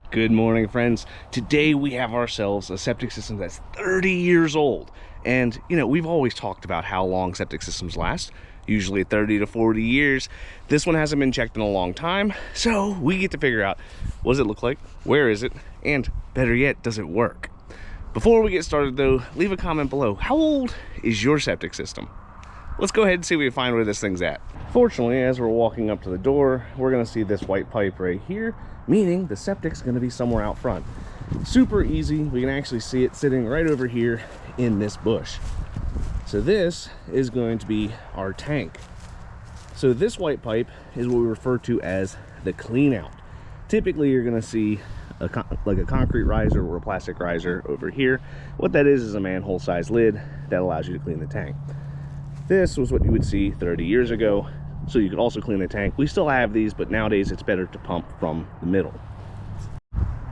Good morning, friends. Today we have ourselves a septic system that's 30 years old. And, we've always talked about how long septic systems last, usually 30 to 40 years. This one hasn't been checked in a long time, so we get to figure out, what does it look like, where is it, and better yet, does it work? Before we get started though, leave a comment below. How old is your septic system? Let's go ahead and see if we can find where this thing's at. Fortunately, as we're walking up to the door, we're gonna see this white pipe right here, meaning the septic's gonna be somewhere out front. Super easy. We can actually see it sitting right over here in this bush. So this is going to be our tank. So this white pipe is what we refer to as the clean out. Typically, you're gonna see like a concrete riser or a plastic riser over here. What that is a manhole size lid that allows you to clean the tank. This was what you would see 30 years ago, so you could also clean the tank. We still have these, but nowadays it's better to pump from the middle.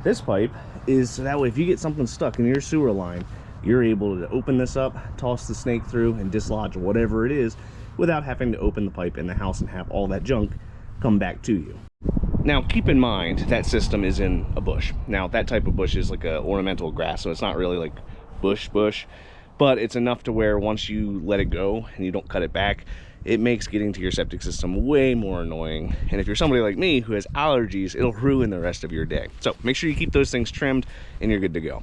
This pipe is so that way if you get something stuck in your sewer line, you're able to open this up, toss the snake through, and dislodge whatever it is without having to open the pipe in the house and have all that junk come back to you. Now, keep in mind that system is in a bush. Now, that type of bush is like a ornamental grass, so it's not really like bush, but it's enough to where once you let it go and you don't cut it back, it makes getting to your septic system way more annoying. And if you're somebody like me who has allergies, it'll ruin the rest of your day. So make sure you keep those things trimmed and you're good to go.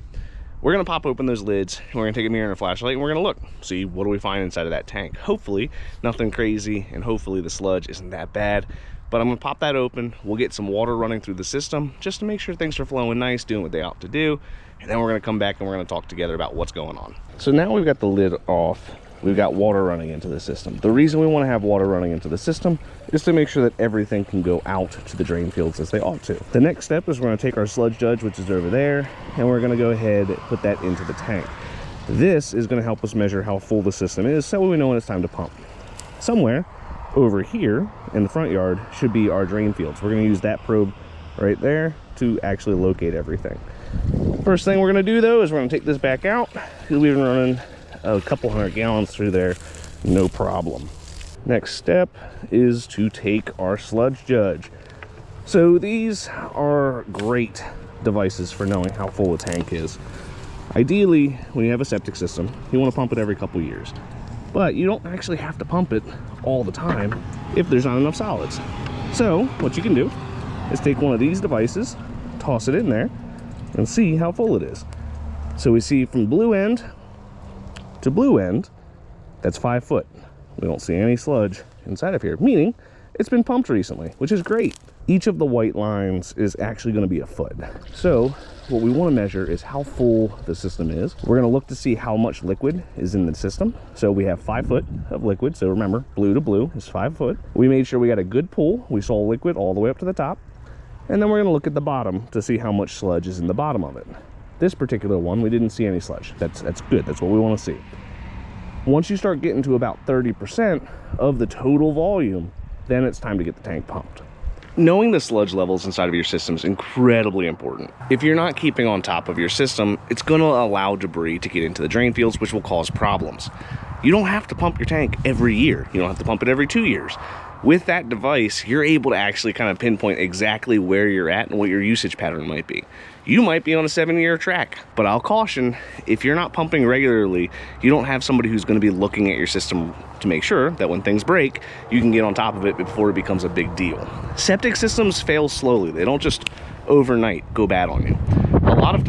We're gonna pop open those lids and we're gonna take a mirror and a flashlight and we're gonna look, see what do we find inside of that tank. Hopefully nothing crazy, and hopefully the sludge isn't that bad. But I'm gonna pop that open. We'll get some water running through the system just to make sure things are flowing nice, doing what they ought to do. And then we're gonna come back and we're gonna talk together about what's going on. So now we've got the lid off. We've got water running into the system. The reason we wanna have water running into the system is to make sure that everything can go out to the drain fields as they ought to. The next step is we're gonna take our sludge judge, which is over there, and we're gonna go ahead and put that into the tank. This is gonna help us measure how full the system is so we know when it's time to pump. Somewhere over here in the front yard should be our drain fields. We're gonna use that probe right there to actually locate everything. First thing we're gonna do though is we're gonna take this back out because we've been running a couple 100 gallons through there, no problem. Next step is to take our sludge judge. So these are great devices for knowing how full a tank is. Ideally, when you have a septic system, you wanna pump it every couple years. But you don't actually have to pump it all the time if there's not enough solids. So what you can do is take one of these devices, toss it in there, and see how full it is. So we see from blue end to blue end, that's 5 foot. We don't see any sludge inside of here, meaning it's been pumped recently, which is great. Each of the white lines is actually gonna be a foot. So what we wanna measure is how full the system is. We're gonna look to see how much liquid is in the system. So we have 5 foot of liquid. So remember, blue to blue is 5 foot. We made sure we got a good pull. We saw liquid all the way up to the top. And then we're gonna look at the bottom to see how much sludge is in the bottom of it. This particular one, we didn't see any sludge. That's good, that's what we wanna see. Once you start getting to about 30% of the total volume, then it's time to get the tank pumped. Knowing the sludge levels inside of your system is incredibly important. If you're not keeping on top of your system, it's gonna allow debris to get into the drain fields, which will cause problems. You don't have to pump your tank every year. You don't have to pump it every 2 years. With that device, you're able to actually kind of pinpoint exactly where you're at and what your usage pattern might be. You might be on a 7-year track, but I'll caution, if you're not pumping regularly, you don't have somebody who's going to be looking at your system to make sure that when things break, you can get on top of it before it becomes a big deal. Septic systems fail slowly. They don't just overnight go bad on you. A lot of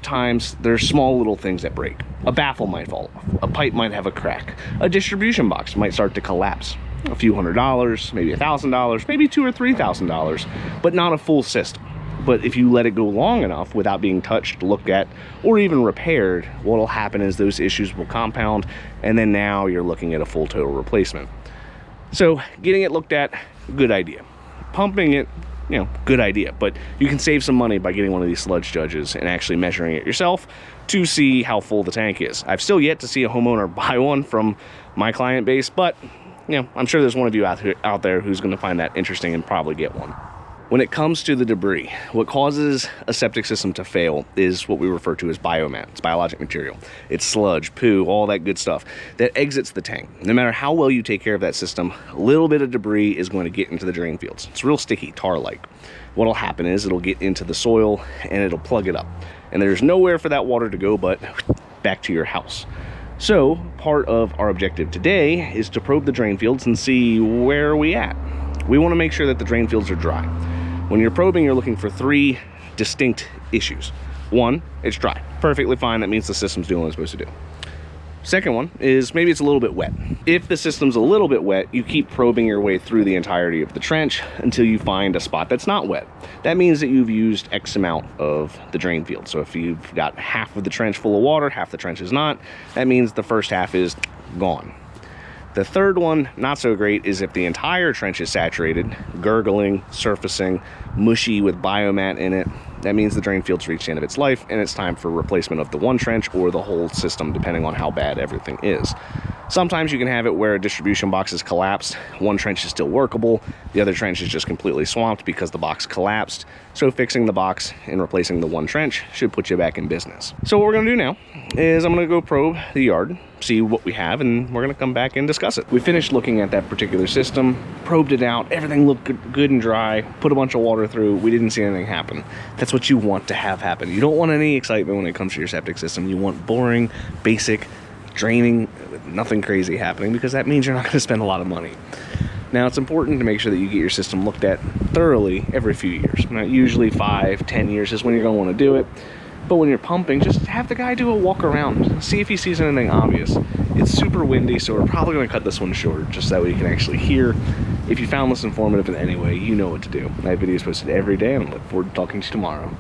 times, there's small little things that break. A baffle might fall off, a pipe might have a crack, a distribution box might start to collapse. A few $100s, maybe $1,000, maybe $2,000 or $3,000, but not a full system. But if you let it go long enough without being touched, looked at, or even repaired, what'll happen is those issues will compound, and then now you're looking at a full total replacement. So getting it looked at, good idea. Pumping it, good idea, but you can save some money by getting one of these sludge judges and actually measuring it yourself to see how full the tank is. I've still yet to see a homeowner buy one from my client base, but I'm sure there's one of you out there who's going to find that interesting and probably get one. When it comes to the debris, what causes a septic system to fail is what we refer to as biomat. It's biologic material. It's sludge, poo, all that good stuff that exits the tank. No matter how well you take care of that system, a little bit of debris is going to get into the drain fields. It's real sticky, tar-like. What'll happen is it'll get into the soil and it'll plug it up. And there's nowhere for that water to go but back to your house. So part of our objective today is to probe the drain fields and see where are we at. We want to make sure that the drain fields are dry. When you're probing, you're looking for 3 distinct issues. 1, it's dry. Perfectly fine. That means the system's doing what it's supposed to do. Second one is maybe it's a little bit wet. If the system's a little bit wet, you keep probing your way through the entirety of the trench until you find a spot that's not wet. That means that you've used X amount of the drain field. So if you've got half of the trench full of water, half the trench is not, that means the first half is gone. The third one, not so great, is if the entire trench is saturated, gurgling, surfacing, mushy with biomat in it. That means the drain field's reached the end of its life and it's time for replacement of the one trench or the whole system, depending on how bad everything is. Sometimes you can have it where a distribution box is collapsed. One trench is still workable. The other trench is just completely swamped because the box collapsed. So fixing the box and replacing the one trench should put you back in business. So what we're gonna do now is I'm gonna go probe the yard, see what we have, and we're gonna come back and discuss it. We finished looking at that particular system, probed it out, everything looked good and dry, put a bunch of water through, we didn't see anything happen. That's what you want to have happen. You don't want any excitement when it comes to your septic system. You want boring, basic, draining, nothing crazy happening, because that means you're not going to spend a lot of money. Now, it's important to make sure that you get your system looked at thoroughly every few years. Now, usually 5-10 years is when you're going to want to do it. But when you're pumping, just have the guy do a walk around, see if he sees anything obvious. It's super windy, so we're probably going to cut this one short, just so that way you can actually hear. If you found this informative in any way, you know what to do. I have videos posted every day, and I look forward to talking to you tomorrow.